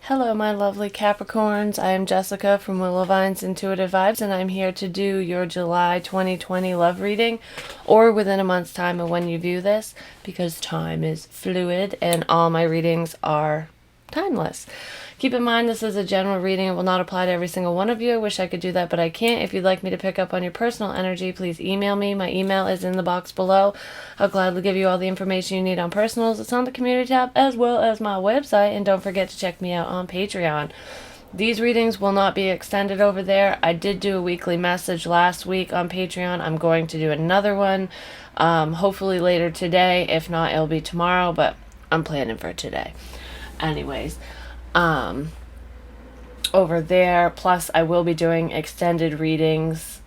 Hello, my lovely Capricorns. I am Jessica from Willow Vine's Intuitive Vibes, and I'm here to do your July 2020 love reading, or within a month's time of when you view this, because time is fluid and all my readings are timeless. Keep in mind, this is a general reading. It will not apply to every single one of you. I wish I could do that, but I can't. If you'd like me to pick up on your personal energy, please email me. My email is in the box below. I'll gladly give you all the information you need on personals. It's on the community tab as well as my website. And don't forget to check me out on Patreon. These readings will not be extended over there. I did do a weekly message last week on Patreon. I'm going to do another one, hopefully later today. If not, it'll be tomorrow, but I'm planning for today. Anyways, over there, plus I will be doing extended readings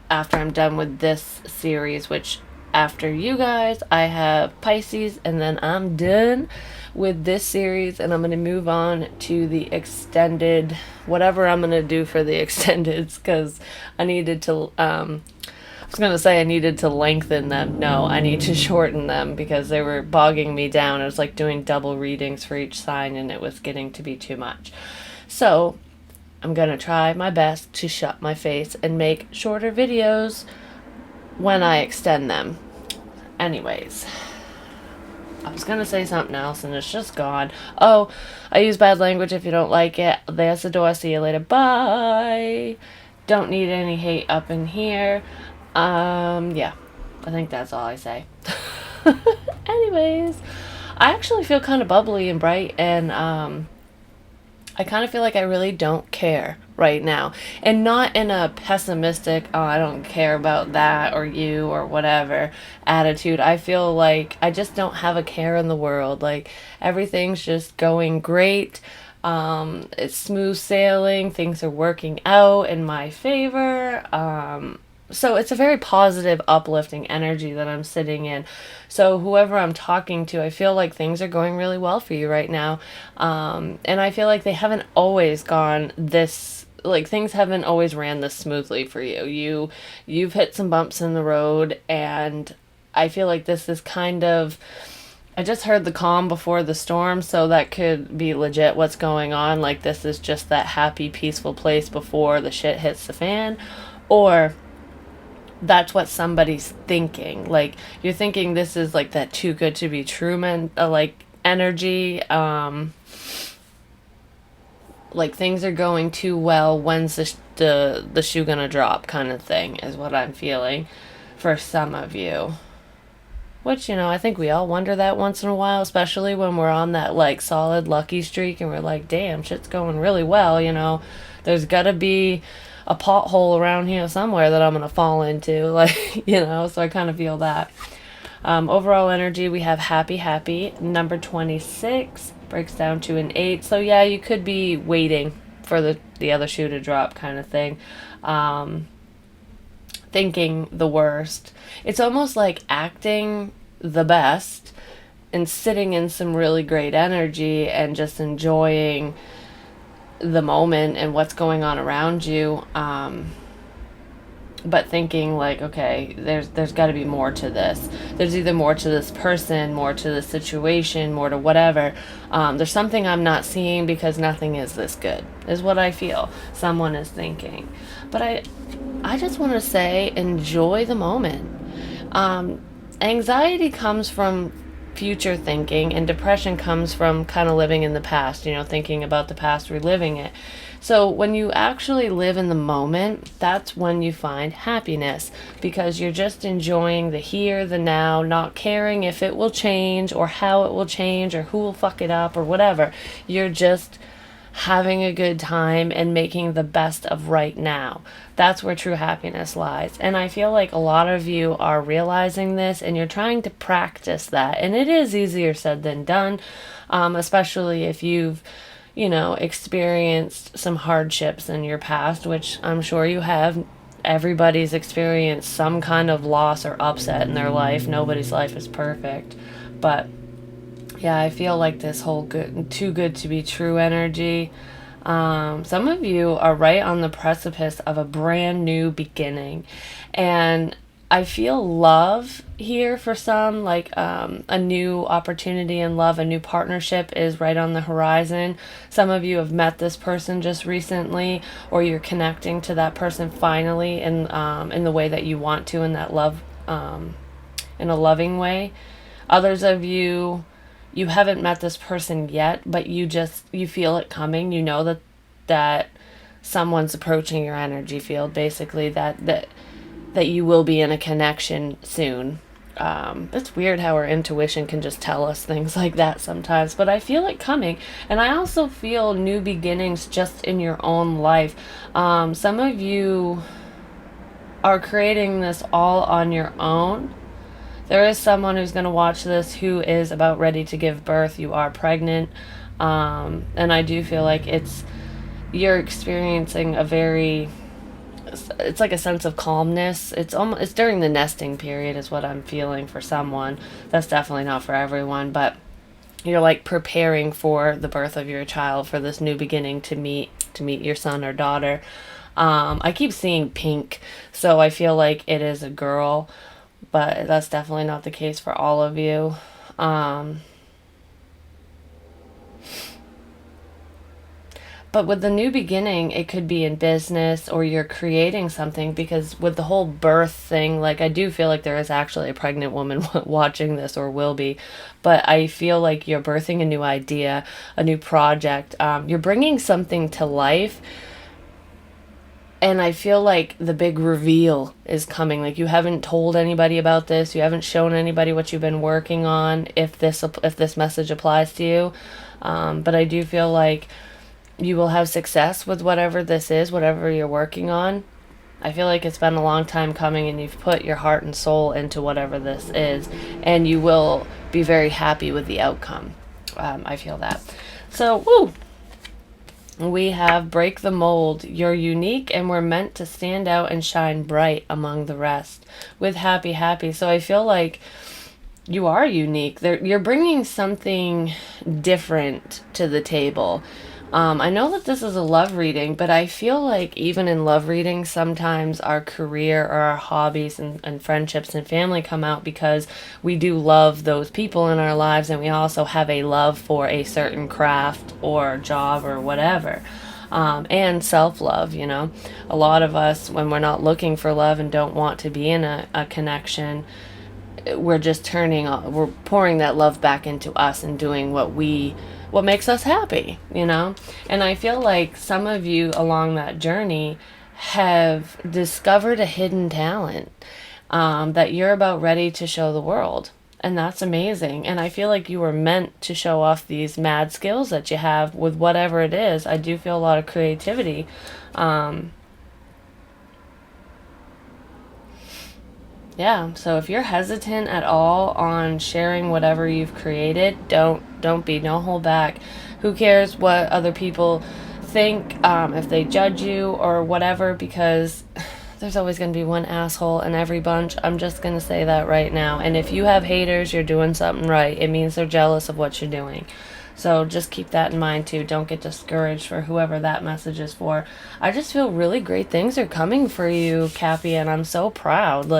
after I'm done with this series, which after you guys, I have Pisces, and then I'm done with this series, and I'm going to move on to the extended, whatever I'm going to do for the extendeds, because I needed to, I was going to say I needed to lengthen them. No, I need to shorten them because they were bogging me down. It was like doing double readings for each sign, and it was getting to be too much. So I'm going to try my best to shut my face and make shorter videos when I extend them. Anyways, I was going to say something else and it's just gone. Oh, I use bad language. If you don't like it, there's the door. See you later. Bye. Don't need any hate up in here. Yeah, I think that's all I say. Anyways, I actually feel kind of bubbly and bright, and I kind of feel like I really don't care right now. And not in a pessimistic, oh, I don't care about that or you or whatever attitude. I feel like I just don't have a care in the world. Like, everything's just going great. It's smooth sailing. Things are working out in my favor. So it's a very positive, uplifting energy that I'm sitting in. So whoever I'm talking to, I feel like things are going really well for you right now. And I feel like they haven't always gone this, like, things haven't always ran this smoothly for you. You've hit some bumps in the road, and I feel like this is kind of, I just heard the calm before the storm, so that could be legit what's going on. Like, this is just that happy, peaceful place before the shit hits the fan. Or that's what somebody's thinking. Like, you're thinking this is like that too good to be true like energy. Like, things are going too well. When's the shoe gonna drop, kind of thing, is what I'm feeling for some of you. Which, I think we all wonder that once in a while, especially when we're on that, like, solid lucky streak and we're like, damn, shit's going really well. There's gotta be a pothole around here somewhere that I'm gonna fall into, like, so I kind of feel that. Overall energy, we have happy. Number 26 breaks down to an 8. So yeah, you could be waiting for the other shoe to drop, kind of thing. Thinking the worst. It's almost like acting the best and sitting in some really great energy and just enjoying the moment and what's going on around you, but thinking like, okay, there's got to be more to this. There's either more to this person, more to the situation, more to whatever. There's something I'm not seeing because nothing is this good, is what I feel someone is thinking. But I just want to say, enjoy the moment. Anxiety comes from future thinking, and depression comes from kind of living in the past, thinking about the past, reliving it. So when you actually live in the moment, that's when you find happiness, because you're just enjoying the here, the now, not caring if it will change or how it will change or who will fuck it up or whatever. You're just having a good time and making the best of right now. That's where true happiness lies. And I feel like a lot of you are realizing this, and you're trying to practice that. And it is easier said than done, especially if you've, experienced some hardships in your past, which I'm sure you have. Everybody's experienced some kind of loss or upset in their life. Nobody's life is perfect. But yeah, I feel like this whole too good to be true energy. Some of you are right on the precipice of a brand new beginning. And I feel love here for some, like a new opportunity in love, a new partnership is right on the horizon. Some of you have met this person just recently, or you're connecting to that person finally in the way that you want to, in that love, in a loving way. Others of you, you haven't met this person yet, but you feel it coming. You know that someone's approaching your energy field, basically that you will be in a connection soon. It's weird how our intuition can just tell us things like that sometimes, but I feel it coming. And I also feel new beginnings just in your own life. Some of you are creating this all on your own. There is someone who's going to watch this who is about ready to give birth. You are pregnant. And I do feel like you're experiencing it's like a sense of calmness. It's during the nesting period is what I'm feeling for someone. That's definitely not for everyone, but you're like preparing for the birth of your child, for this new beginning to meet your son or daughter. I keep seeing pink, so I feel like it is a girl, but that's definitely not the case for all of you. But with the new beginning, it could be in business, or you're creating something, because with the whole birth thing, like I do feel like there is actually a pregnant woman watching this, or will be. But I feel like you're birthing a new idea, a new project. You're bringing something to life. And I feel like the big reveal is coming. Like you haven't told anybody about this. You haven't shown anybody what you've been working on, if this message applies to you. But I do feel like you will have success with whatever this is, whatever you're working on. I feel like it's been a long time coming, and you've put your heart and soul into whatever this is, and you will be very happy with the outcome. I feel that. So, woo! We have break the mold. You're unique, and we're meant to stand out and shine bright among the rest. With happy, happy. So I feel like you are unique. You're bringing something different to the table. I know that this is a love reading, but I feel like even in love readings, sometimes our career or our hobbies and friendships and family come out, because we do love those people in our lives, and we also have a love for a certain craft or job or whatever. And self-love, A lot of us, when we're not looking for love and don't want to be in a connection, we're just we're pouring that love back into us and doing what makes us happy, And I feel like some of you along that journey have discovered a hidden talent that you're about ready to show the world. And that's amazing. And I feel like you were meant to show off these mad skills that you have with whatever it is. I do feel a lot of creativity. Yeah, so if you're hesitant at all on sharing whatever you've created, don't be. Don't hold back. Who cares what other people think, if they judge you or whatever, because there's always going to be one asshole in every bunch. I'm just going to say that right now. And if you have haters, you're doing something right. It means they're jealous of what you're doing. So just keep that in mind too. Don't get discouraged for whoever that message is for. I just feel really great things are coming for you, Cappy, and I'm so proud.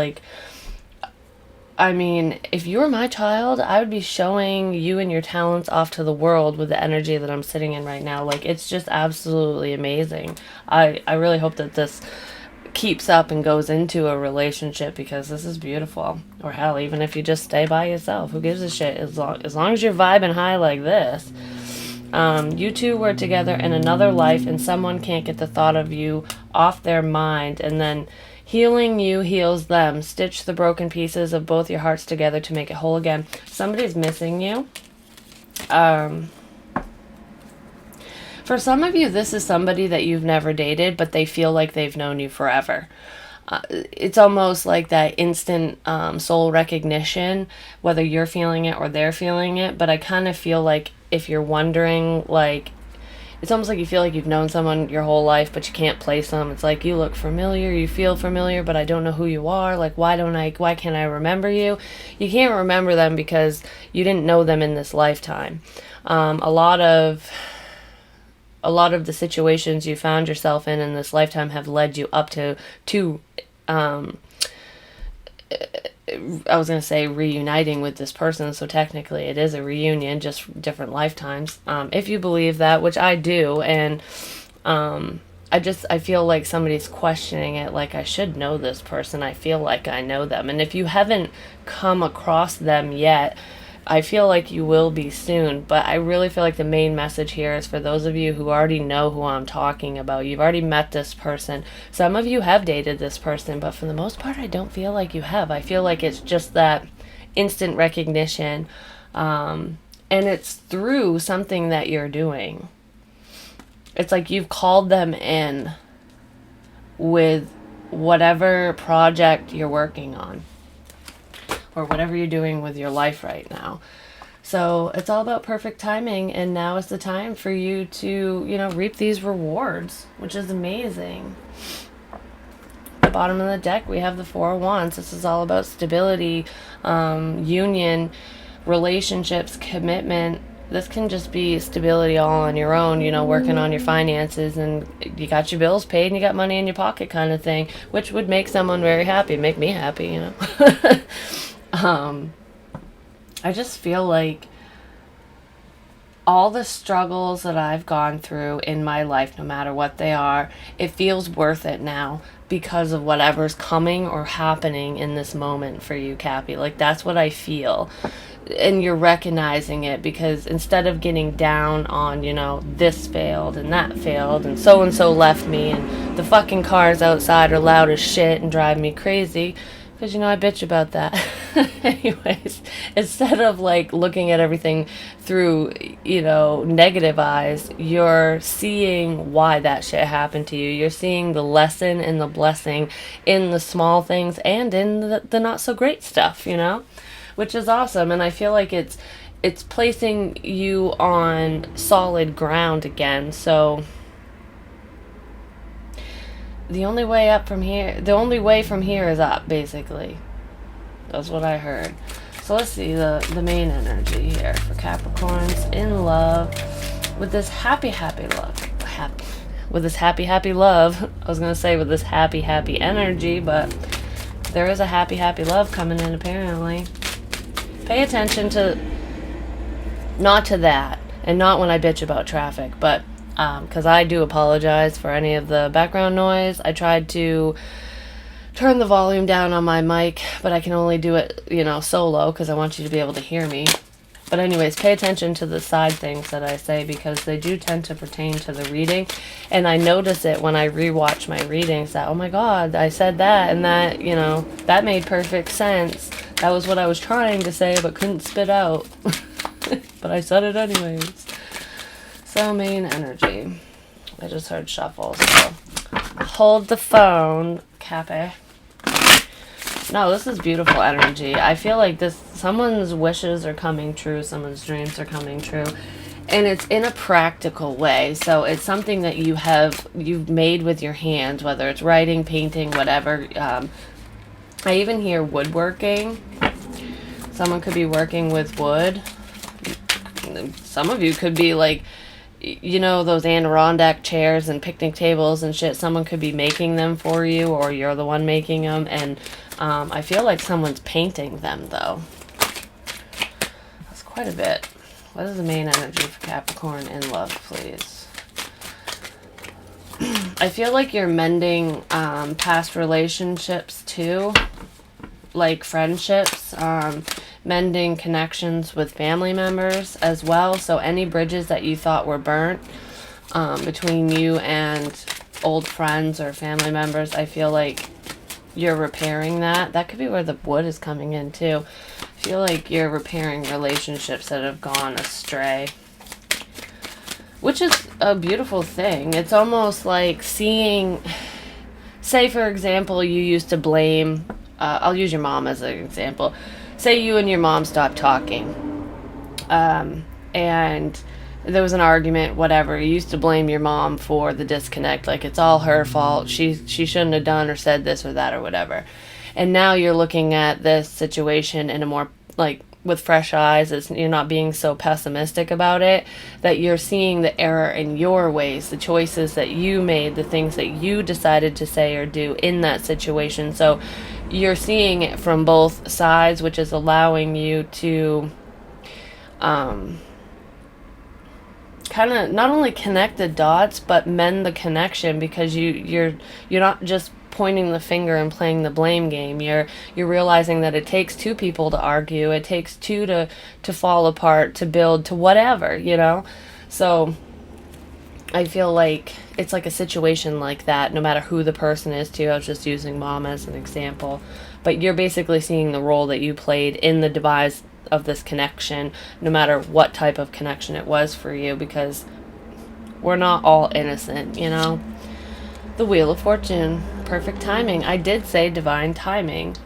I mean, if you were my child, I would be showing you and your talents off to the world with the energy that I'm sitting in right now. It's just absolutely amazing. I really hope that this keeps up and goes into a relationship, because this is beautiful. Or hell, even if you just stay by yourself, who gives a shit? As long as you're vibing high like this. You two were together in another life, and someone can't get the thought of you off their mind, and then healing you heals them. Stitch the broken pieces of both your hearts together to make it whole again. Somebody's missing you. For some of you, this is somebody that you've never dated, but they feel like they've known you forever. It's almost like that instant soul recognition, whether you're feeling it or they're feeling it. But I kind of feel like, if you're wondering, it's almost like you feel like you've known someone your whole life, but you can't place them. It's like you look familiar, you feel familiar, but I don't know who you are. Why can't I remember you? You can't remember them because you didn't know them in this lifetime. A lot of the situations you found yourself in this lifetime have led you up to I was going to say reuniting with this person, so technically it is a reunion, just different lifetimes. If you believe that, which I do, and I feel like somebody's questioning it, like I should know this person. I feel like I know them. And if you haven't come across them yet, I feel like you will be soon, but I really feel like the main message here is for those of you who already know who I'm talking about. You've already met this person. Some of you have dated this person, but for the most part, I don't feel like you have. I feel like it's just that instant recognition, and it's through something that you're doing. It's like you've called them in with whatever project you're working on, or whatever you're doing with your life right now. So it's all about perfect timing, and now is the time for you to, reap these rewards, which is amazing. At the bottom of the deck, we have the Four of Wands. This is all about stability, union, relationships, commitment. This can just be stability all on your own, working on your finances, and you got your bills paid and you got money in your pocket kind of thing, which would make someone very happy, make me happy, I just feel like all the struggles that I've gone through in my life, no matter what they are, it feels worth it now because of whatever's coming or happening in this moment for you, Cappy. Like, that's what I feel. And you're recognizing it, because instead of getting down on, this failed and that failed and so left me and the fucking cars outside are loud as shit and drive me crazy, because, I bitch about that. Anyways, instead of, looking at everything through, negative eyes, you're seeing why that shit happened to you. You're seeing the lesson and the blessing in the small things and in the not-so-great stuff, which is awesome. And I feel like it's placing you on solid ground again. So the only way from here is up, basically. That's what I heard. So let's see the main energy here for Capricorns in love with this happy love. With this happy love. I was going to say with this happy energy, but there is a happy love coming in apparently. Pay attention to, not to that, and not when I bitch about traffic, but because I do apologize for any of the background noise. I tried to turn the volume down on my mic, but I can only do it, solo, because I want you to be able to hear me. But anyways, pay attention to the side things that I say, because they do tend to pertain to the reading. And I notice it when I rewatch my readings that, oh my God, I said that, and that, that made perfect sense. That was what I was trying to say, but couldn't spit out. But I said it anyways. So, main energy. I just heard shuffle, so hold the phone, Cappy. No, this is beautiful energy. I feel like someone's wishes are coming true, someone's dreams are coming true, and it's in a practical way. So it's something that you've made with your hands, whether it's writing, painting, whatever. I even hear woodworking. Someone could be working with wood. Some of you could be those Adirondack chairs and picnic tables and shit. Someone could be making them for you, or you're the one making them. And I feel like someone's painting them, though. That's quite a bit. What is the main energy for Capricorn in love, please? I feel like you're mending past relationships, too. Like friendships, mending connections with family members as well. So any bridges that you thought were burnt between you and old friends or family members, I feel like you're repairing that. That could be where the wood is coming in too. I feel like you're repairing relationships that have gone astray, which is a beautiful thing. It's almost like seeing, say for example, you used to blame, I'll use your mom as an example. Say you and your mom stopped talking, and there was an argument, whatever. You used to blame your mom for the disconnect, like it's all her fault. She shouldn't have done or said this or that or whatever. And now you're looking at this situation in a more with fresh eyes. You're not being so pessimistic about it, that you're seeing the error in your ways, the choices that you made, the things that you decided to say or do in that situation. So you're seeing it from both sides, which is allowing you to kind of not only connect the dots but mend the connection, because you're not just pointing the finger and playing the blame game. You're realizing that it takes two people to argue, it takes two to fall apart, to build, to whatever, So I feel like it's like a situation like that, no matter who the person is too. I was just using mom as an example, but you're basically seeing the role that you played in the demise of this connection, no matter what type of connection it was for you, because we're not all innocent. The Wheel of Fortune, perfect timing. I did say divine timing.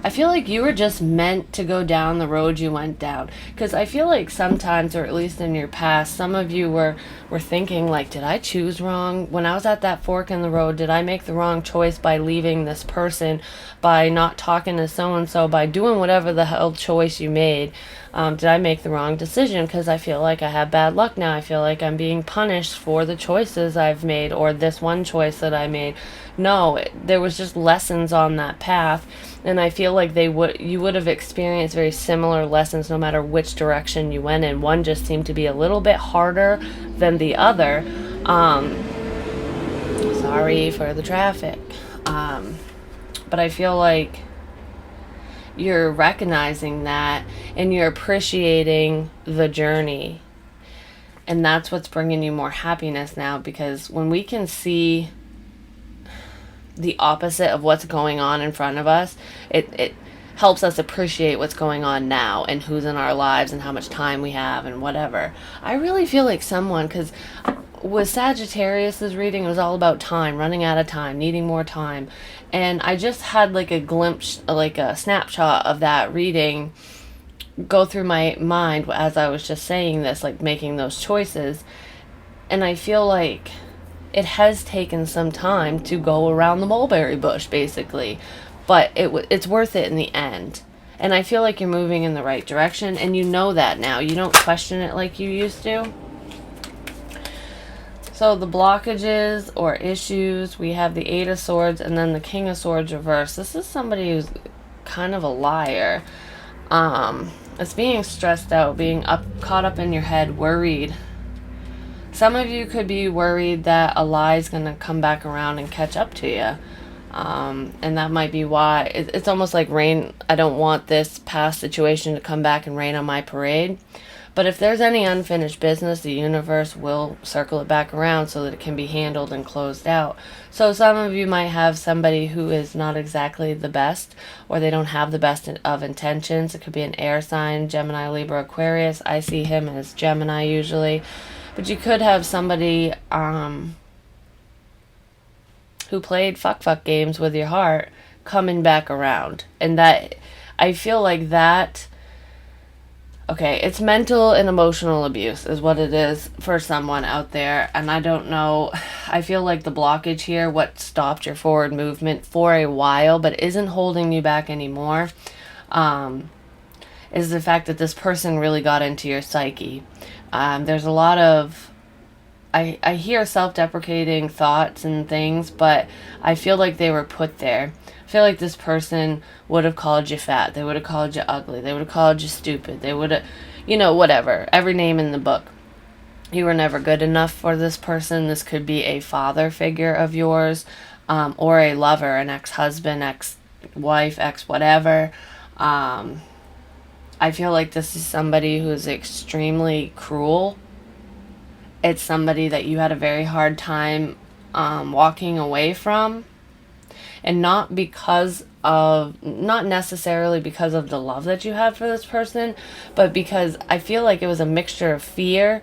I feel like you were just meant to go down the road you went down. Because I feel like sometimes, or at least in your past, some of you were thinking, like, did I choose wrong? When I was at that fork in the road, did I make the wrong choice by leaving this person, by not talking to so-and-so, by doing whatever the hell choice you made? Did I make the wrong decision? Because I feel like I have bad luck now. I feel like I'm being punished for the choices I've made, or this one choice that I made. No, there was just lessons on that path, and I feel like you would have experienced very similar lessons no matter which direction you went in. One just seemed to be a little bit harder than the other. Sorry for the traffic. But I feel like you're recognizing that, and you're appreciating the journey, and that's what's bringing you more happiness now, because when we can see the opposite of what's going on in front of us, it helps us appreciate what's going on now and who's in our lives and how much time we have and whatever. I really feel like someone, because with Sagittarius's reading, it was all about time, running out of time, needing more time, and I just had like a glimpse, like a snapshot of that reading go through my mind as I was just saying this, like making those choices. And I feel like it has taken some time to go around the mulberry bush, basically, but it's worth it in the end. And I feel like you're moving in the right direction, and you know that now. You don't question it like you used to. So the blockages or issues, we have the Eight of Swords and then the King of Swords reversed. This is somebody who's kind of a liar. It's being stressed out, being caught up in your head, worried. Some of you could be worried that a lie is going to come back around and catch up to you. And that might be why. It's almost like rain. I don't want this past situation to come back and rain on my parade. But if there's any unfinished business, the universe will circle it back around so that it can be handled and closed out. So some of you might have somebody who is not exactly the best, or they don't have the best of intentions. It could be an air sign, Gemini, Libra, Aquarius. I see him as Gemini usually. But you could have somebody who played fuck games with your heart coming back around. And that, I feel like that, okay, it's mental and emotional abuse is what it is for someone out there. And I don't know, I feel like the blockage here, what stopped your forward movement for a while but isn't holding you back anymore, is the fact that this person really got into your psyche. There's a lot of, I hear self-deprecating thoughts and things, but I feel like they were put there. I feel like this person would have called you fat. They would have called you ugly. They would have called you stupid. They would have, whatever. Every name in the book. You were never good enough for this person. This could be a father figure of yours, or a lover, an ex-husband, ex-wife, ex-whatever. I feel like this is somebody who's extremely cruel. It's somebody that you had a very hard time walking away from. And not necessarily because of the love that you had for this person, but because I feel like it was a mixture of fear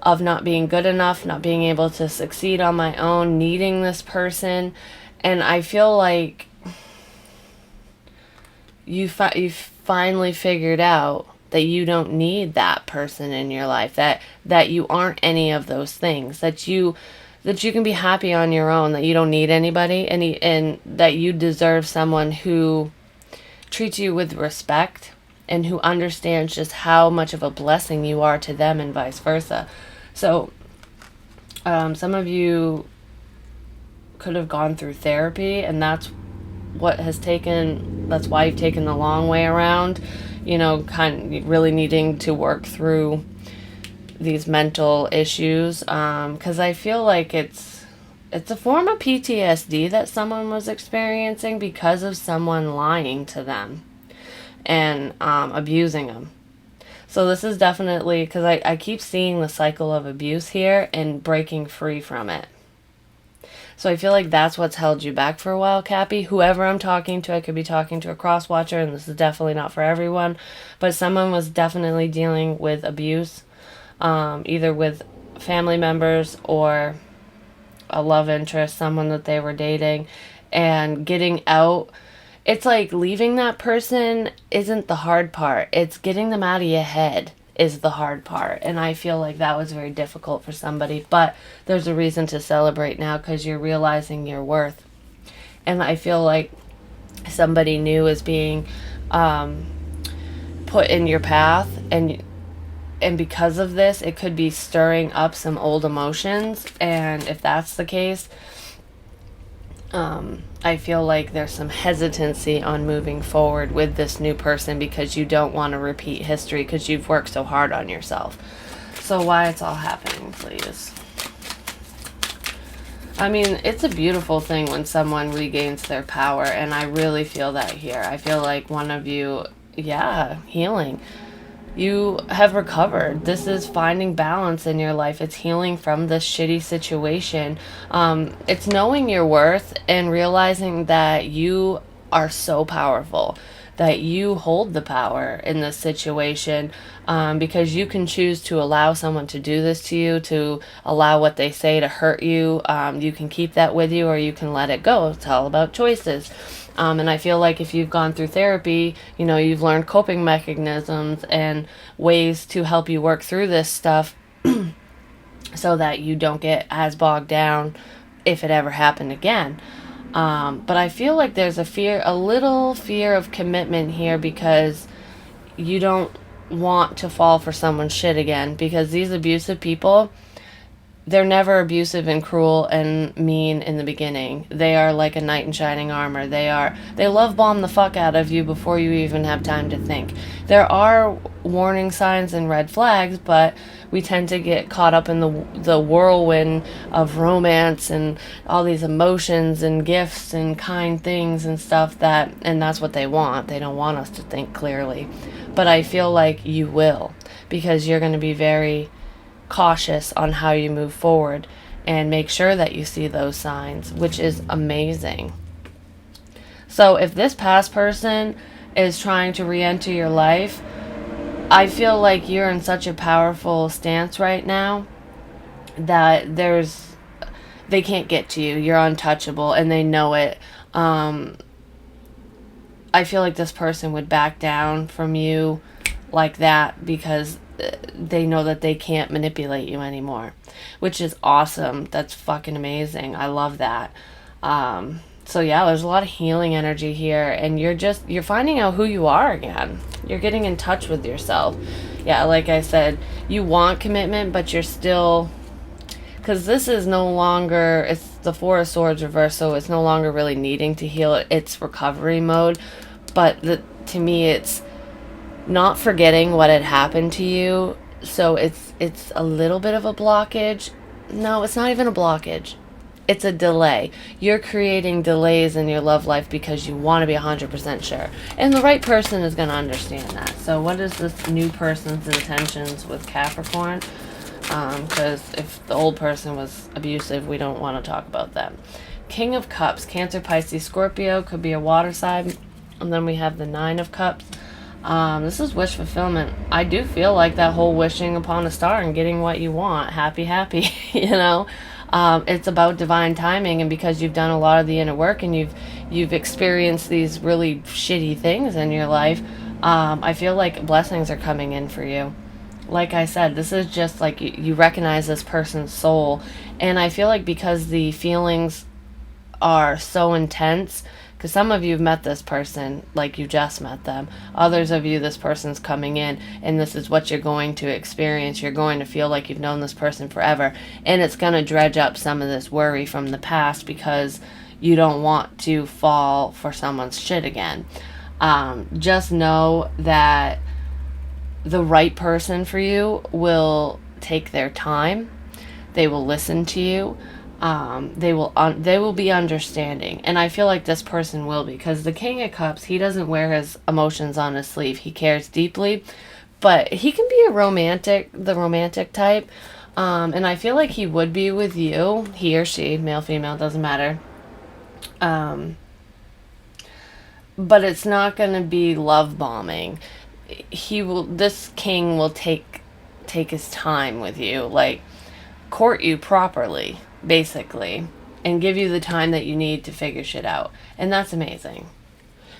of not being good enough, not being able to succeed on my own, needing this person. And I feel like you finally figured out that you don't need that person in your life, that you aren't any of those things, that you can be happy on your own, that you don't need anybody, and that you deserve someone who treats you with respect and who understands just how much of a blessing you are to them and vice versa. So some of you could have gone through therapy, and that's why you've taken the long way around, kind of really needing to work through these mental issues, because I feel like it's a form of PTSD that someone was experiencing because of someone lying to them and abusing them. So this is definitely, because I keep seeing the cycle of abuse here and breaking free from it. So I feel like that's what's held you back for a while, Cappy. Whoever I'm talking to, I could be talking to a cross-watcher, and this is definitely not for everyone, but someone was definitely dealing with abuse, either with family members or a love interest, someone that they were dating, and getting out. It's like leaving that person isn't the hard part. It's getting them out of your head is the hard part. And I feel like that was very difficult for somebody. But there's a reason to celebrate now because you're realizing your worth. And I feel like somebody new is being put in your path. And because of this, it could be stirring up some old emotions. And if that's the case, I feel like there's some hesitancy on moving forward with this new person because you don't want to repeat history because you've worked so hard on yourself. So why it's all happening, please? I mean, it's a beautiful thing when someone regains their power, and I really feel that here. I feel like one of you, healing. You have recovered. This is finding balance in your life. It's healing from this shitty situation. It's knowing your worth and realizing that you are so powerful, that you hold the power in this situation, because you can choose to allow someone to do this to you, to allow what they say to hurt you. You can keep that with you or you can let it go. It's all about choices. And I feel like if you've gone through therapy, you've learned coping mechanisms and ways to help you work through this stuff so that you don't get as bogged down if it ever happened again. But I feel like there's a little fear of commitment here because you don't want to fall for someone's shit again, because these abusive people, they're never abusive and cruel and mean in the beginning. They are like a knight in shining armor. They love bomb the fuck out of you before you even have time to think. There are warning signs and red flags, but we tend to get caught up in the whirlwind of romance and all these emotions and gifts and kind things and stuff and that's what they want. They don't want us to think clearly. But I feel like you will, because you're going to be very cautious on how you move forward and make sure that you see those signs, which is amazing. So if this past person is trying to re-enter your life, I feel like you're in such a powerful stance right now that they can't get to you. You're untouchable and they know it. I feel like this person would back down from you like that because they know that they can't manipulate you anymore, which is awesome. That's fucking amazing. I love that. So yeah, there's a lot of healing energy here, and you're finding out who you are again. You're getting in touch with yourself. Yeah, like I said, you want commitment, but you're still, because this is no longer, it's the Four of Swords reversed, so it's no longer really needing to heal. It's recovery mode. But to me, it's not forgetting what had happened to you. So it's a little bit of a blockage. No, it's not even a blockage. It's a delay. You're creating delays in your love life because you want to be 100% sure. And the right person is going to understand that. So what is this new person's intentions with Capricorn? Because if the old person was abusive, we don't want to talk about them. King of Cups, Cancer, Pisces, Scorpio, could be a water sign. And then we have the Nine of Cups. This is wish fulfillment. I do feel like that whole wishing upon a star and getting what you want. Happy, you know. It's about divine timing, and because you've done a lot of the inner work and you've experienced these really shitty things in your life, I feel like blessings are coming in for you. Like I said, this is just like you recognize this person's soul, and I feel like because the feelings are so intense, Because some of you have met this person like you just met them. Others of you, this person's coming in and this is what you're going to experience. You're going to feel like you've known this person forever. And it's going to dredge up some of this worry from the past because you don't want to fall for someone's shit again. Just know that the right person for you will take their time. They will listen to you. They will be understanding, and I feel like this person will be, because the King of Cups, he doesn't wear his emotions on his sleeve. He cares deeply, but he can be the romantic type, and I feel like he would be with you, he or she, male, female, doesn't matter. But it's not going to be love bombing. This king will take his time with you, like court you properly, basically, and give you the time that you need to figure shit out. And that's amazing.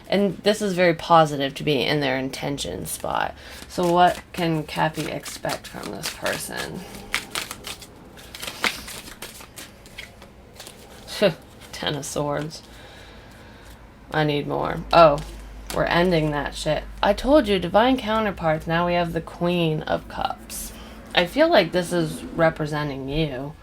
And this is very positive to be in their intention spot. So what can Cappy expect from this person? Ten of Swords. I need more. Oh, we're ending that shit. I told you, divine counterparts. Now we have the Queen of Cups. I feel like this is representing you.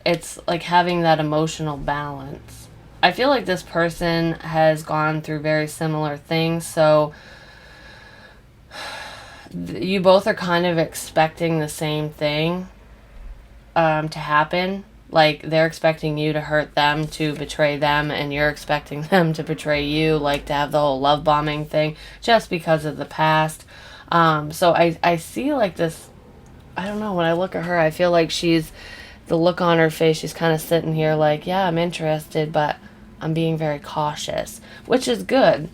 It's like having that emotional balance. I feel like this person has gone through very similar things, so you both are kind of expecting the same thing to happen. Like, they're expecting you to hurt them, to betray them, and you're expecting them to betray you, like to have the whole love bombing thing, just because of the past. So I see like this, I don't know, when I look at her, I feel like the look on her face, she's kind of sitting here like, yeah, I'm interested, but I'm being very cautious, which is good.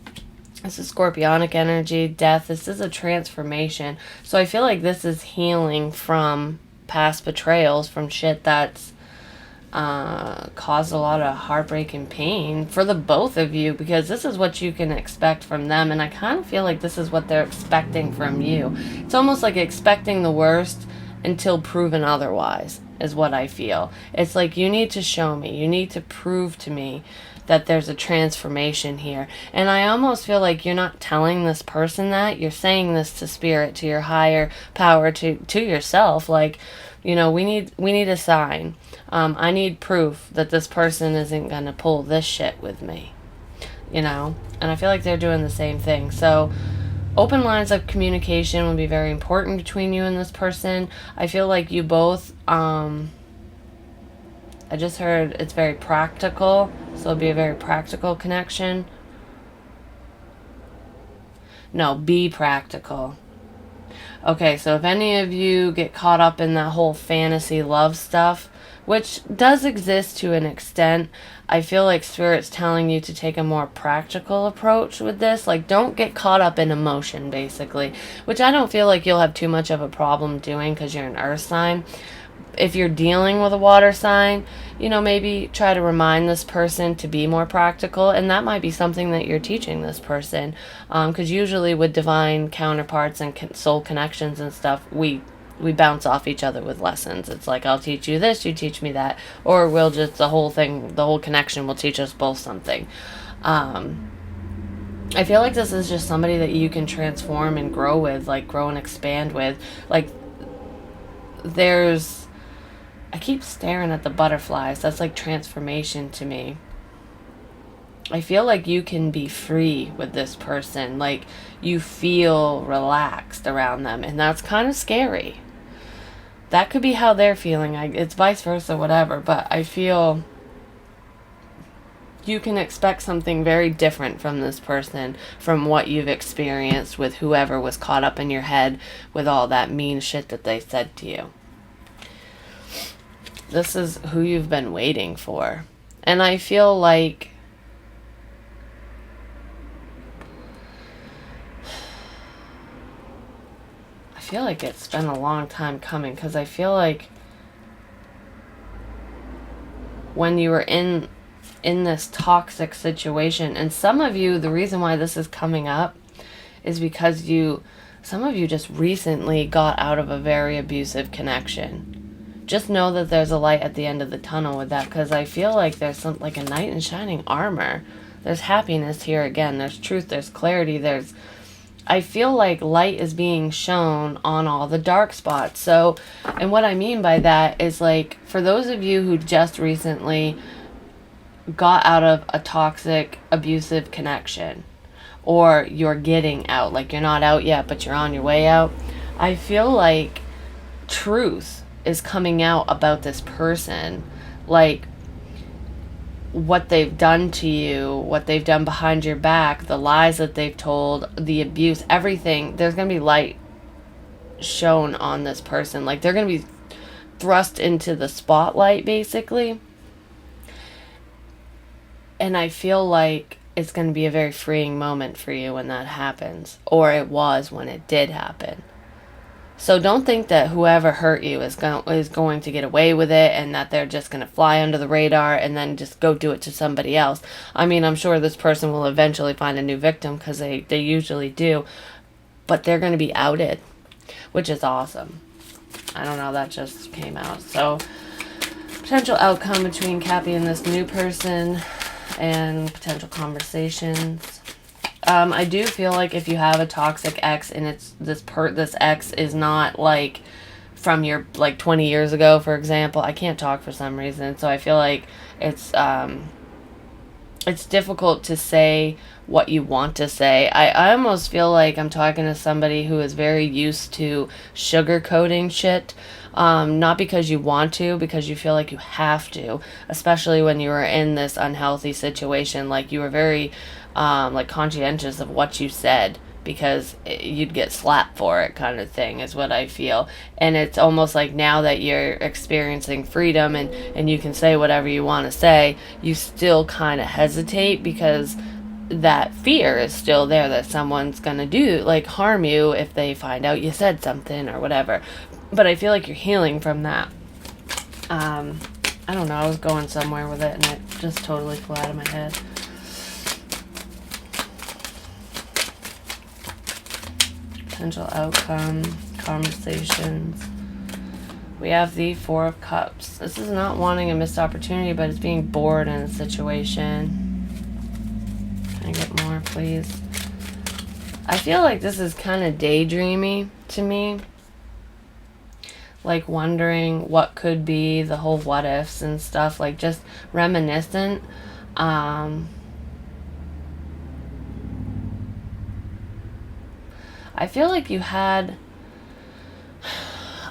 This is Scorpionic energy, death. This is a transformation. So I feel like this is healing from past betrayals, from shit that's caused a lot of heartbreak and pain for the both of you, because this is what you can expect from them. And I kind of feel like this is what they're expecting from you. It's almost like expecting the worst until proven otherwise, is what I feel. It's like, you need to show me, you need to prove to me that there's a transformation here. And I almost feel like you're not telling this person that, you're saying this to spirit, to your higher power, to yourself, like, you know, we need a sign. I need proof that this person isn't gonna pull this shit with me, you know. And I feel like they're doing the same thing. So open lines of communication will be very important between you and this person. I feel like you both, I just heard it's very practical, so it'll be a very practical connection. No, be practical. Okay, so if any of you get caught up in that whole fantasy love stuff, which does exist to an extent, I feel like Spirit's telling you to take a more practical approach with this. Like, don't get caught up in emotion, basically, which I don't feel like you'll have too much of a problem doing because you're an earth sign. If you're dealing with a water sign, you know, maybe try to remind this person to be more practical, and that might be something that you're teaching this person, because usually with divine counterparts and soul connections and stuff, we bounce off each other with lessons. It's like, I'll teach you this, you teach me that, or we'll just, the whole connection will teach us both something. I feel like this is just somebody that you can transform and grow with, like grow and expand with. Like, I keep staring at the butterflies. That's like transformation to me. I feel like you can be free with this person. Like, you feel relaxed around them, and that's kind of scary. That could be how they're feeling. It's vice versa, whatever, but I feel you can expect something very different from this person, from what you've experienced with whoever was caught up in your head with all that mean shit that they said to you. This is who you've been waiting for. And I feel like it's been a long time coming, because I feel like when you were in this toxic situation, and some of you, the reason why this is coming up is because some of you just recently got out of a very abusive connection. Just know that there's a light at the end of the tunnel with that, because I feel like there's like a knight in shining armor. There's happiness here again. There's truth. There's clarity. I feel like light is being shown on all the dark spots. So, and what I mean by that is, like, for those of you who just recently got out of a toxic, abusive connection, or you're getting out, like you're not out yet, but you're on your way out, I feel like truth is coming out about this person. Like, what they've done to you, what they've done behind your back, the lies that they've told, the abuse, everything. There's going to be light shown on this person. Like, they're going to be thrust into the spotlight, basically. And I feel like it's going to be a very freeing moment for you when that happens. Or it was when it did happen. So don't think that whoever hurt you is going to get away with it, and that they're just going to fly under the radar and then just go do it to somebody else. I mean, I'm sure this person will eventually find a new victim, because they usually do. But they're going to be outed, which is awesome. I don't know, that just came out. So, potential outcome between Cappy and this new person, and potential conversations. I do feel like if you have a toxic ex, and it's this ex is not like from your, like, 20 years ago, for example. I can't talk for some reason, so I feel like it's difficult to say what you want to say. I almost feel like I'm talking to somebody who is very used to sugarcoating shit. Not because you want to, because you feel like you have to, especially when you were in this unhealthy situation. Like, you were very like conscientious of what you said, because you'd get slapped for it, kind of thing, is what I feel. And it's almost like now that you're experiencing freedom and you can say whatever you want to say, you still kind of hesitate, because that fear is still there that someone's gonna harm you if they find out you said something or whatever. But I feel like you're healing from that. I don't know, I was going somewhere with it and it just totally flew out of my head. Potential outcome, conversations. We have the Four of Cups. This is not wanting a missed opportunity, but it's being bored in a situation. Can I get more, please? I feel like this is kind of daydreamy to me. Like, wondering what could be, the whole what ifs and stuff. Like, just reminiscent. I feel like you had...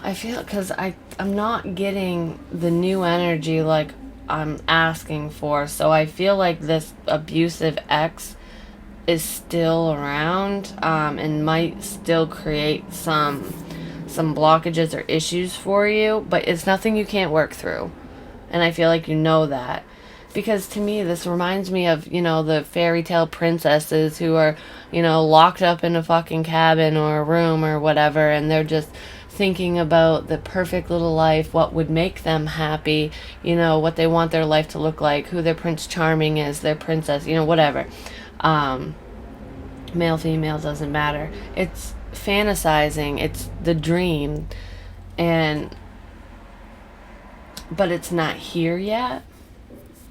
because I'm not getting the new energy like I'm asking for. So I feel like this abusive ex is still around, and might still create some blockages or issues for you, but it's nothing you can't work through. And I feel like you know that. Because to me, this reminds me of, the fairy tale princesses who are, locked up in a fucking cabin or a room or whatever, and they're just thinking about the perfect little life, what would make them happy, what they want their life to look like, who their Prince Charming is, their princess, whatever. Male, female, doesn't matter. It's fantasizing, it's the dream, but it's not here yet.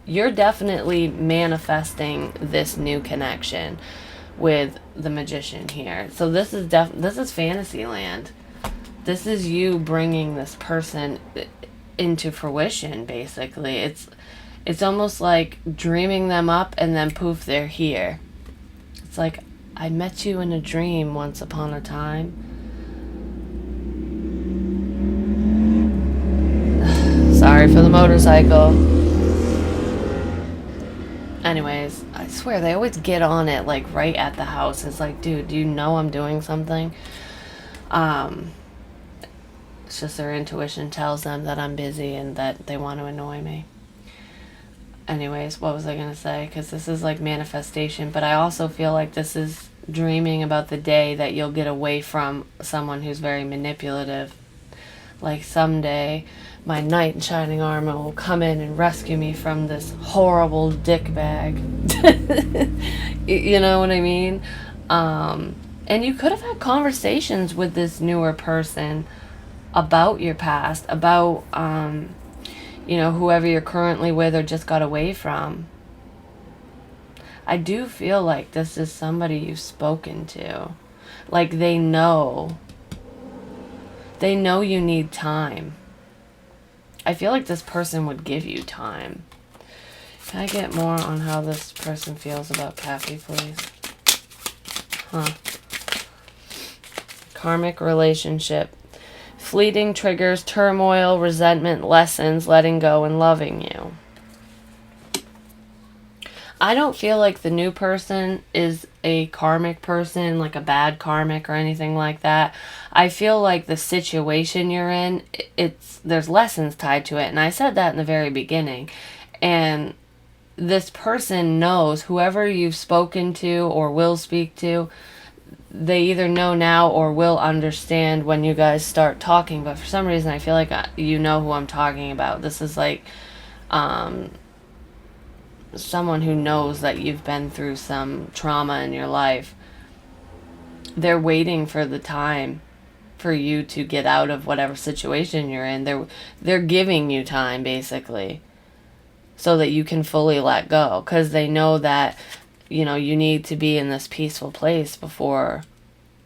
You're definitely manifesting this new connection with the Magician here. So this is fantasy land. This is you bringing this person into fruition, basically. It's almost like dreaming them up and then poof, they're here. It's like, I met you in a dream once upon a time. Sorry for the motorcycle. Anyways, I swear they always get on it like right at the house. It's like, dude, do you know I'm doing something? It's just their intuition tells them that I'm busy and that they want to annoy me. Anyways, what was I going to say? Because this is like manifestation, but I also feel like this is dreaming about the day that you'll get away from someone who's very manipulative. Like, someday my knight in shining armor will come in and rescue me from this horrible dick bag. You know what I mean? And you could have had conversations with this newer person about your past, about whoever you're currently with or just got away from. I do feel like this is somebody you've spoken to. Like they know you need time. I feel like this person would give you time. Can I get more on how this person feels about Cappy, please? Karmic relationship. Fleeting triggers, turmoil, resentment, lessons, letting go, and loving you. I don't feel like the new person is a karmic person, like a bad karmic or anything like that. I feel like the situation you're in, there's lessons tied to it. And I said that in the very beginning. And this person knows, whoever you've spoken to or will speak to, they either know now or will understand when you guys start talking. But for some reason, I feel like you know who I'm talking about. This is like someone who knows that you've been through some trauma in your life. They're waiting for the time for you to get out of whatever situation you're in. They're giving you time, basically, so that you can fully let go, because they know that, you know, you need to be in this peaceful place before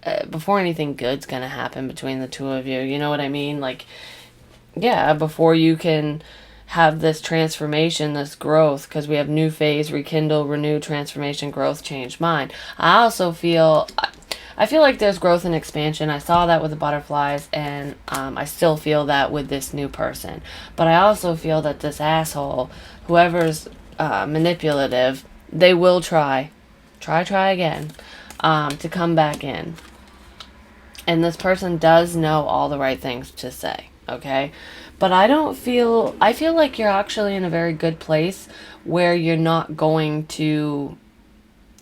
anything good's gonna happen between the two of you. You know what I mean? Like, yeah, before you can have this transformation, this growth, because we have new phase, rekindle, renew, transformation, growth, change, mind. I feel like there's growth and expansion. I saw that with the butterflies, and I still feel that with this new person. But I also feel that this asshole, whoever's manipulative, they will try again to come back in. And this person does know all the right things to say, okay? But I feel like you're actually in a very good place where you're not going to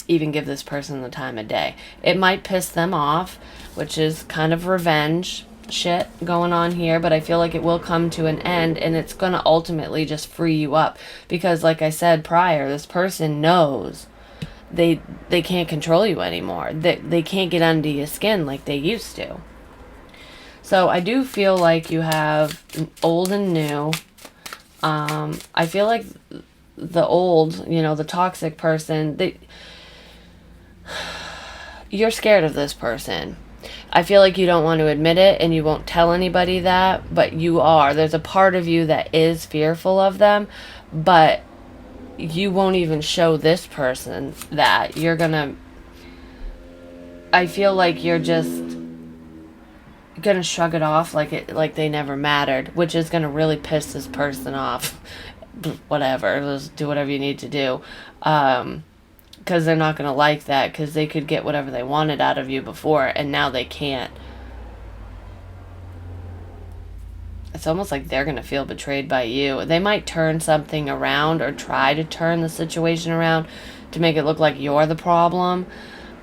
even give this person the time of day. It might piss them off, which is kind of revenge shit going on here, but I feel like it will come to an end, and it's going to ultimately just free you up. Because like I said prior, this person knows they can't control you anymore. They can't get under your skin like they used to. So I do feel like you have old and new. I feel like the old, you know, the toxic person, you're scared of this person. I feel like you don't want to admit it, and you won't tell anybody that, but you are. There's a part of you that is fearful of them, but you won't even show this person that. I feel like you're just gonna shrug it off like they never mattered, which is gonna really piss this person off. Whatever, just do whatever you need to do, because they're not gonna like that, because they could get whatever they wanted out of you before, and now they can't. It's almost like they're gonna feel betrayed by you. They might turn something around or try to turn the situation around to make it look like you're the problem.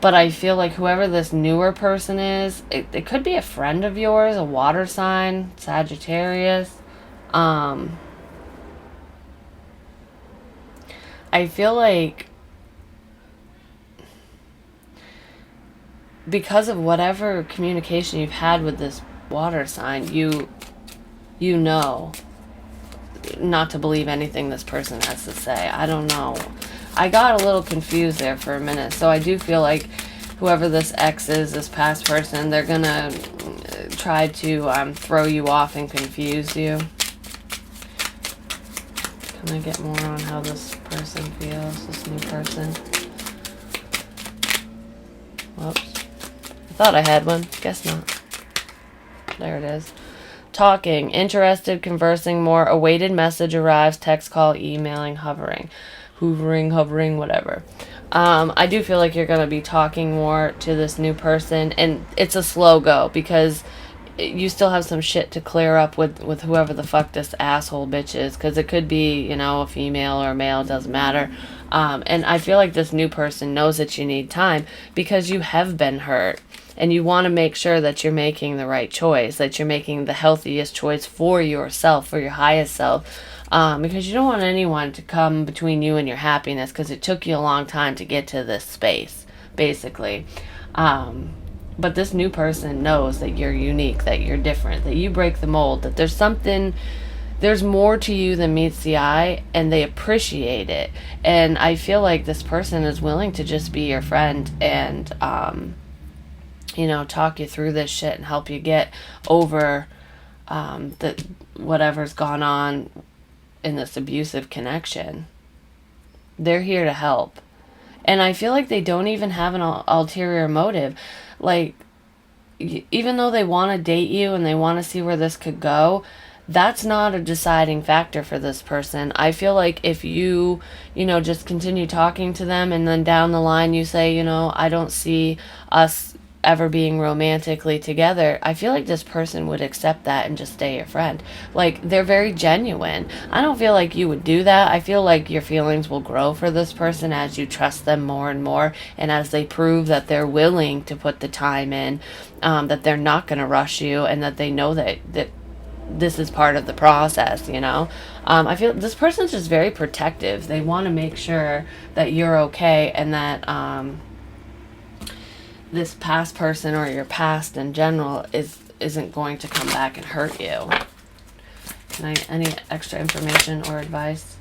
But I feel like whoever this newer person is, it could be a friend of yours, a water sign, Sagittarius. I feel like because of whatever communication you've had with this water sign, you know not to believe anything this person has to say. I don't know. I got a little confused there for a minute. So I do feel like whoever this ex is, this past person, they're gonna try to throw you off and confuse you. Can I get more on how this person feels, this new person? Whoops. I thought I had one. Guess not. There it is. Talking, interested, conversing more, awaited message arrives, text, call, emailing, hovering, whatever. I do feel like you're going to be talking more to this new person, and it's a slow go because you still have some shit to clear up with whoever the fuck this asshole bitch is, because it could be, you know, a female or a male, doesn't matter. And I feel like this new person knows that you need time because you have been hurt. And you want to make sure that you're making the right choice, that you're making the healthiest choice for yourself, for your highest self. Because you don't want anyone to come between you and your happiness, because it took you a long time to get to this space, basically. But this new person knows that you're unique, that you're different, that you break the mold, that there's something there's more to you than meets the eye, and they appreciate it. And I feel like this person is willing to just be your friend and, talk you through this shit and help you get over whatever's gone on in this abusive connection. They're here to help. And I feel like they don't even have an ulterior motive. Like, even though they want to date you and they want to see where this could go, that's not a deciding factor for this person. I feel like if you, just continue talking to them and then down the line you say, I don't see us ever being romantically together, I feel like this person would accept that and just stay your friend. Like, they're very genuine. I don't feel like you would do that. I feel like your feelings will grow for this person as you trust them more and more, and as they prove that they're willing to put the time in, that they're not going to rush you, and that they know that this is part of the process, I feel this person's just very protective. They want to make sure that you're okay, and that this past person, or your past in general, isn't going to come back and hurt you. Any extra information or advice?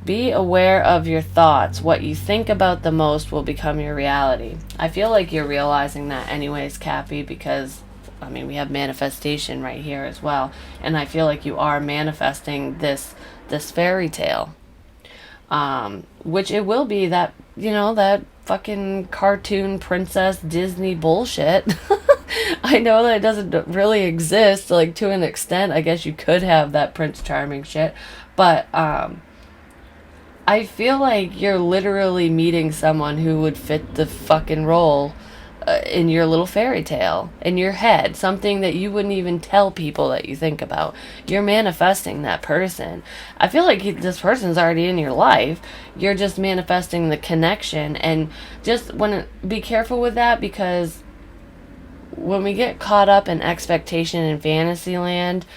Be aware of your thoughts. What you think about the most will become your reality. I feel like you're realizing that anyways, Cappy, because we have manifestation right here as well, and I feel like you are manifesting this fairy tale, which it will be that that fucking cartoon princess Disney bullshit. I know that it doesn't really exist, like, to an extent. I guess you could have that Prince Charming shit, but I feel like you're literally meeting someone who would fit the fucking role in your little fairy tale, in your head, something that you wouldn't even tell people that you think about. You're manifesting that person. I feel like this person's already in your life. You're just manifesting the connection, and just be careful with that, because when we get caught up in expectation in fantasy land,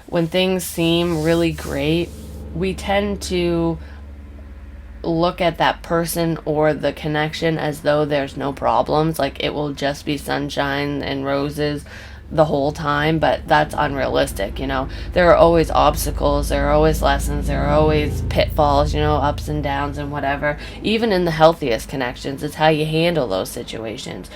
when things seem really great, we tend to look at that person or the connection as though there's no problems. Like, it will just be sunshine and roses the whole time, but that's unrealistic. There are always obstacles, there are always lessons, there are always pitfalls, ups and downs and whatever. Even in the healthiest connections, it's how you handle those situations.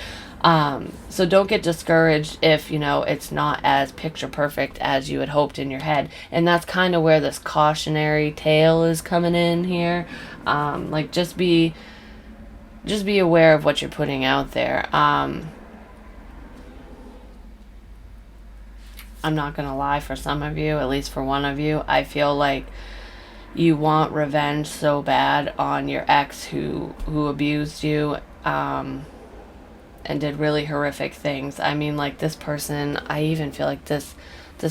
So don't get discouraged if, it's not as picture perfect as you had hoped in your head. And that's kind of where this cautionary tale is coming in here. Just be aware of what you're putting out there. I'm not going to lie, for some of you, at least for one of you, I feel like you want revenge so bad on your ex who abused you, and did really horrific things. This person, I even feel like this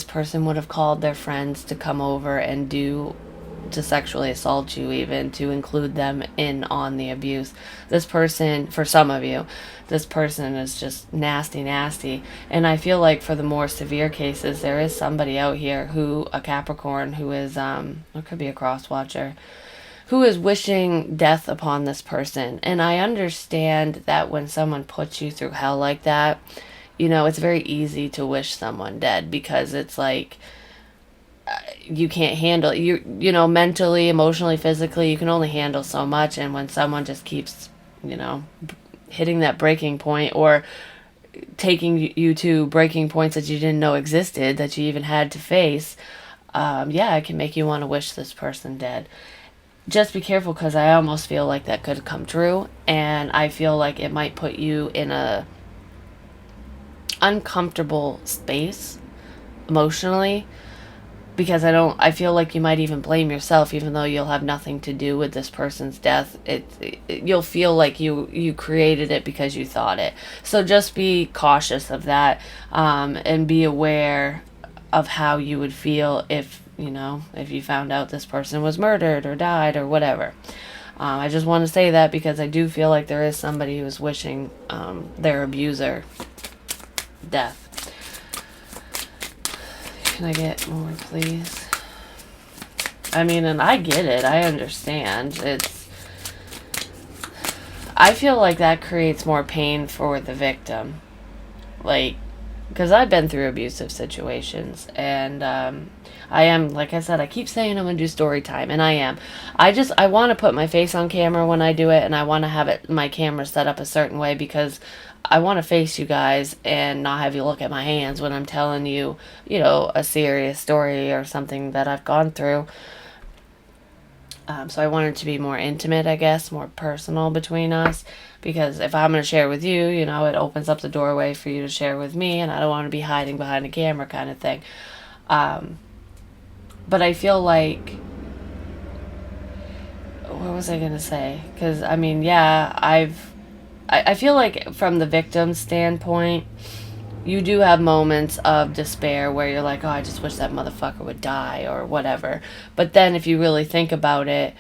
person would have called their friends to come over and to sexually assault you, even to include them in on the abuse. This person, for some of you, this person is just nasty. And I feel like for the more severe cases, there is somebody out here a Capricorn, who is, it could be a cross watcher, who is wishing death upon this person. And I understand that when someone puts you through hell like that, it's very easy to wish someone dead, because it's like, you can't handle it. Mentally, emotionally, physically, you can only handle so much. And when someone just keeps, hitting that breaking point, or taking you to breaking points that you didn't know existed, that you even had to face, it can make you want to wish this person dead. Just be careful, because I almost feel like that could come true, and I feel like it might put you in a uncomfortable space emotionally, because I feel like you might even blame yourself, even though you'll have nothing to do with this person's death. You'll feel like you created it because you thought it. So just be cautious of that, and be aware of how you would feel if you found out this person was murdered or died or whatever. I just want to say that, because I do feel like there is somebody who is wishing their abuser death. Can I get more, please? And I get it. I understand. I feel like that creates more pain for the victim. Like, because I've been through abusive situations, and I am, like I said, I keep saying I'm gonna do story time, and I am. I want to put my face on camera when I do it, and I want to have my camera set up a certain way because I want to face you guys and not have you look at my hands when I'm telling you, a serious story or something that I've gone through. So I want it to be more intimate, I guess, more personal between us. Because if I'm going to share with you, it opens up the doorway for you to share with me, and I don't want to be hiding behind a camera kind of thing. But I feel like, what was I going to say? Because, yeah, I feel like from the victim's standpoint, you do have moments of despair where you're like, oh, I just wish that motherfucker would die or whatever. But then if you really think about it,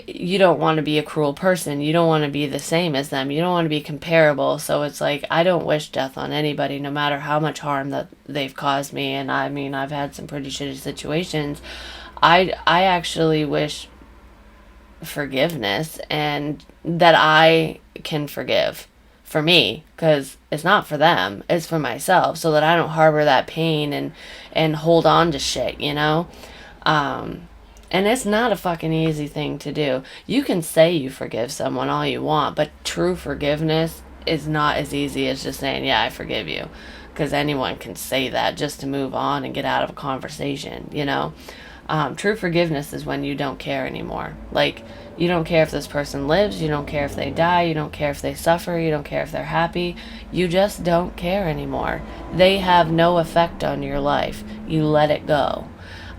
you don't want to be a cruel person. You don't want to be the same as them. You don't want to be comparable. So it's like, I don't wish death on anybody, no matter how much harm that they've caused me. And I've had some pretty shitty situations. I actually wish forgiveness, and that I can forgive for me, because it's not for them, it's for myself, so that I don't harbor that pain and hold on to shit. And it's not a fucking easy thing to do. You can say you forgive someone all you want, but true forgiveness is not as easy as just saying, yeah, I forgive you. Because anyone can say that just to move on and get out of a conversation, True forgiveness is when you don't care anymore. Like, you don't care if this person lives, you don't care if they die, you don't care if they suffer, you don't care if they're happy. You just don't care anymore. They have no effect on your life. You let it go.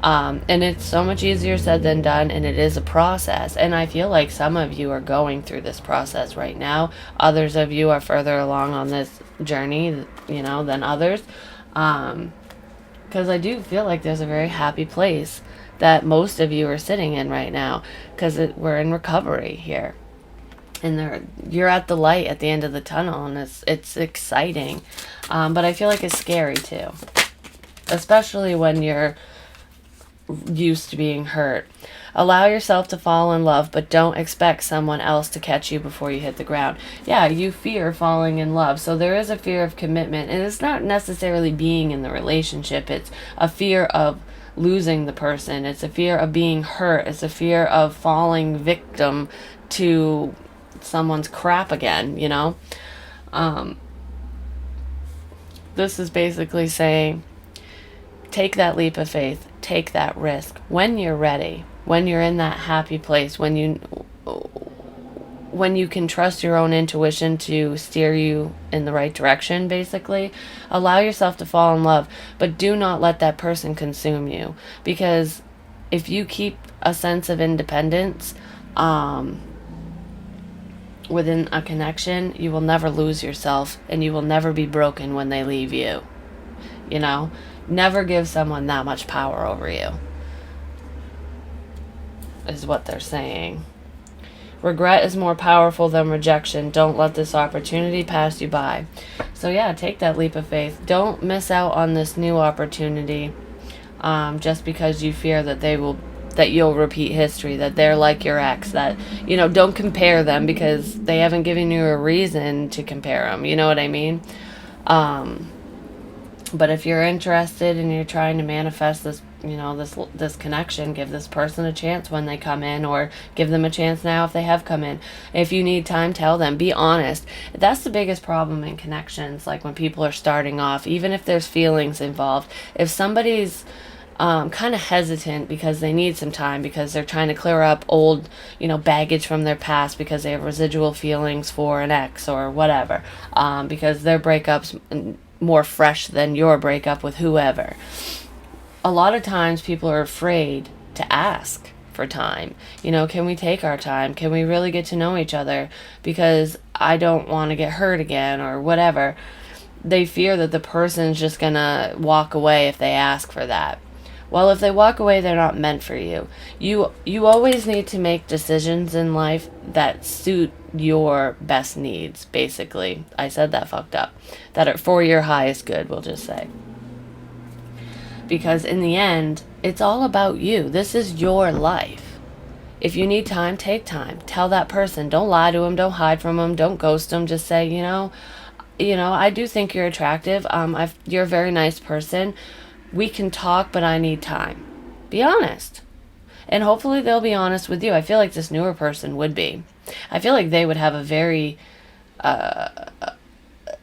And it's so much easier said than done, and it is a process. And I feel like some of you are going through this process right now. Others of you are further along on this journey, than others. Because I do feel like there's a very happy place that most of you are sitting in right now, because we're in recovery here. And you're at the light at the end of the tunnel, and it's exciting. But I feel like it's scary too. Especially when you're used to being hurt. Allow yourself to fall in love, but don't expect someone else to catch you before you hit the ground. Yeah, you fear falling in love, so there is a fear of commitment, and it's not necessarily being in the relationship. It's a fear of losing the person. It's a fear of being hurt. It's a fear of falling victim to someone's crap again, This is basically saying, take that leap of faith. Take that risk when you're ready, when you're in that happy place, when you can trust your own intuition to steer you in the right direction. Basically, allow yourself to fall in love, but do not let that person consume you, because if you keep a sense of independence within a connection, you will never lose yourself, and you will never be broken when they leave you. Never give someone that much power over you, is what they're saying. Regret is more powerful than rejection. Don't let this opportunity pass you by. So yeah, take that leap of faith. Don't miss out on this new opportunity just because you fear that you'll repeat history, that they're like your ex, that, don't compare them, because they haven't given you a reason to compare them. You know what I mean? But if you're interested and you're trying to manifest this, this connection, give this person a chance when they come in, or give them a chance now if they have come in. If you need time, tell them. Be honest. That's the biggest problem in connections, like when people are starting off, even if there's feelings involved. If somebody's kind of hesitant because they need some time, because they're trying to clear up old, baggage from their past, because they have residual feelings for an ex or whatever, because their breakups more fresh than your breakup with whoever. A lot of times people are afraid to ask for time. Can we take our time? Can we really get to know each other? Because I don't want to get hurt again or whatever. They fear that the person's just gonna walk away if they ask for that. Well, if they walk away, they're not meant for you. You always need to make decisions in life that suit your best needs, basically. I said that fucked up. That are for your highest good, we'll just say. Because in the end, it's all about you. This is your life. If you need time, take time. Tell that person. Don't lie to them. Don't hide from them. Don't ghost them. Just say, I do think you're attractive. You're a very nice person. We can talk, but I need time. Be honest. And hopefully they'll be honest with you. I feel like this newer person would be. I feel like they would have a very,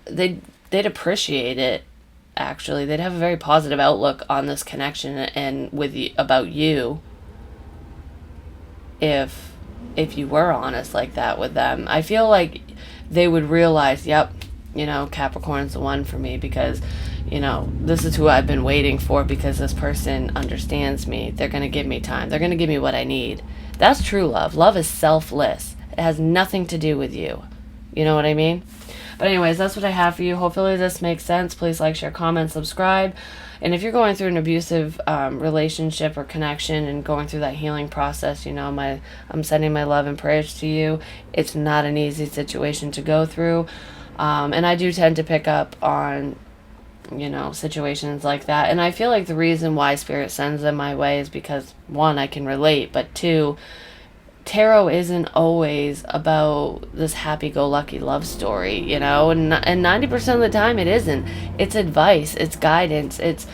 they'd appreciate it. Actually, they'd have a very positive outlook on this connection and with you, about you, if you were honest like that with them. I feel like they would realize, yep, Capricorn's the one for me, because this is who I've been waiting for, because this person understands me. They're going to give me time. They're going to give me what I need. That's true love. Love is selfless. It has nothing to do with you. You know what I mean? But anyways, that's what I have for you. Hopefully this makes sense. Please like, share, comment, subscribe. And if you're going through an abusive relationship or connection and going through that healing process, I'm sending my love and prayers to you. It's not an easy situation to go through. And I do tend to pick up on, situations like that. And I feel like the reason why Spirit sends them my way is because, one, I can relate, but two, tarot isn't always about this happy-go-lucky love story, and 90% of the time it isn't. It's advice, it's guidance, it's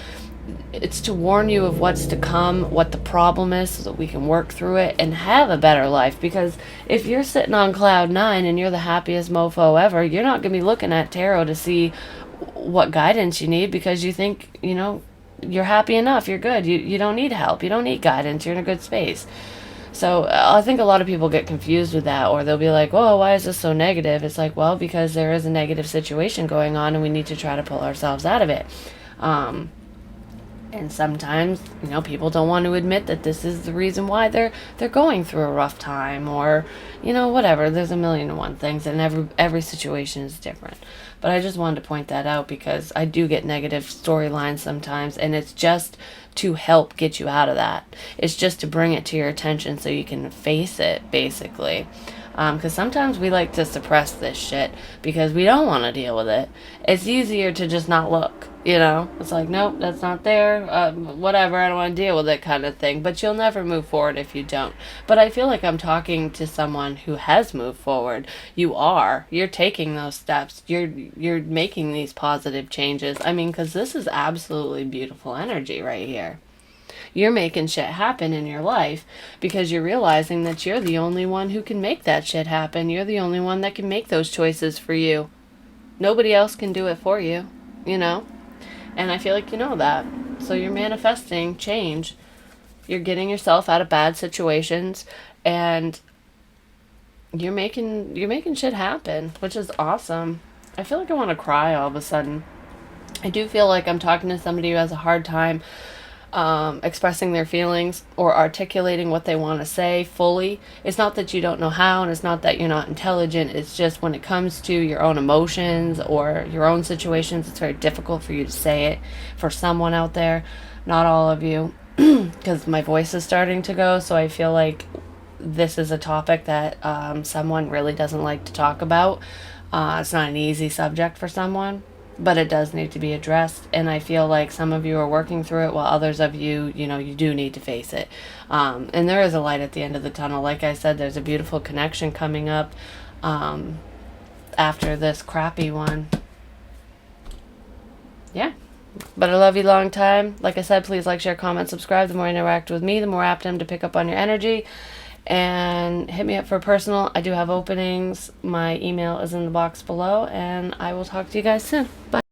to warn you of what's to come, what the problem is, so that we can work through it and have a better life. Because if you're sitting on cloud 9 and you're the happiest mofo ever, you're not going to be looking at tarot to see what guidance you need, because you think, you're happy enough, you're good, you don't need help, you don't need guidance, you're in a good space. So I think a lot of people get confused with that, or they'll be like, oh, why is this so negative? It's like, well, because there is a negative situation going on and we need to try to pull ourselves out of it. And sometimes, people don't want to admit that this is the reason why they're going through a rough time, or, whatever. There's a million and one things, and every situation is different. But I just wanted to point that out, because I do get negative storylines sometimes, and it's just to help get you out of that. It's just to bring it to your attention so you can face it, basically. Because sometimes we like to suppress this shit because we don't want to deal with it. It's easier to just not look, It's like, nope, that's not there, whatever, I don't want to deal with it, kind of thing. But you'll never move forward if you don't. But I feel like I'm talking to someone who has moved forward. You're taking those steps. You're making these positive changes. Because this is absolutely beautiful energy right here. You're making shit happen in your life because you're realizing that you're the only one who can make that shit happen. You're the only one that can make those choices for you. Nobody else can do it for you, And I feel like you know that. So you're manifesting change. You're getting yourself out of bad situations, and you're making shit happen, which is awesome. I feel like I want to cry all of a sudden. I do feel like I'm talking to somebody who has a hard time expressing their feelings or articulating what they want to say fully. It's not that you don't know how, and it's not that you're not intelligent. It's just when it comes to your own emotions or your own situations, it's very difficult for you to say it for someone out there. Not all of you, because my voice is starting to go, so I feel like this is a topic that someone really doesn't like to talk about. It's not an easy subject for someone, but it does need to be addressed, and I feel like some of you are working through it, while others of you, you do need to face it. And there is a light at the end of the tunnel. Like I said, there's a beautiful connection coming up after this crappy one. Yeah. But I love you long time. Like I said, please like, share, comment, subscribe. The more you interact with me, the more apt I am to pick up on your energy. And hit me up for personal. I do have openings. My email is in the box below, and I will talk to you guys soon. Bye.